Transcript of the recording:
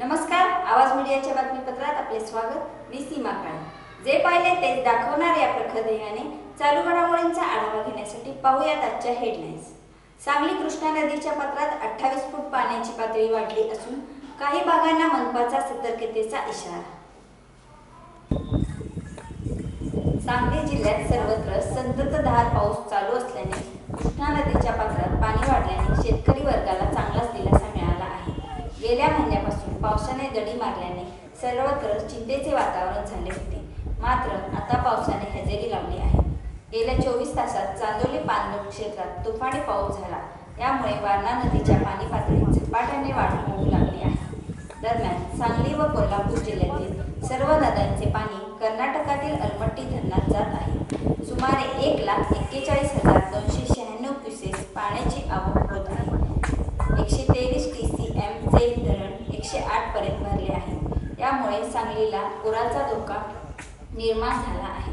नमस्कार, आवाज मीडियाच्या बातमीपत्रात आपले स्वागत. मी सीमा काळे. जे पाहिले तेच दाखवणार या प्रखर ध्येयाने चालू घडामोडींचा आढावा घेण्यासाठी पाहूयात आजच्या हेडलाईन्स. सांगली कृष्णा नदीच्या पात्रात 28 फूट पाण्याची पातळी वाढली असून काही भागांना मनपाचा सतर्कतेचा इशारा. सांगली जिल्ह्यात सर्वत्र संततधार पाऊस चालू असल्याने कृष्णा नदीच्या पात्रात पाणी वाढल्याने शेतकरी वर्गाला चांगलाच दिलासा मिळाला आहे. गेल्या महिन्यापासून पावसाने दडी मारल्याने सर्वत्र चिंतेचे वातावरण झाले होते. मात्र आता पावसाने हजेरी लावली आहे. गेल्या 24 तासात चांदोली पाणलोट क्षेत्रात तुफानी पाऊस झाला. यामुळे वारणा नदीच्या पाणी पातळीत झपाट्याने वाढ होऊ लागली आहे. दरम्यान सांगली व कोल्हापूर जिल्ह्यातील सर्व नद्यांचे पाणी कर्नाटकातील अलमट्टी धरणात जात आहे. सुमारे 1,41,296 क्युसेस पाण्याची आवक होत आहे. 123 TCM चे धरण 108 पर्यंत भरले आहे. यामुळे सांगलीला पुराचा धोका निर्माण झाला आहे.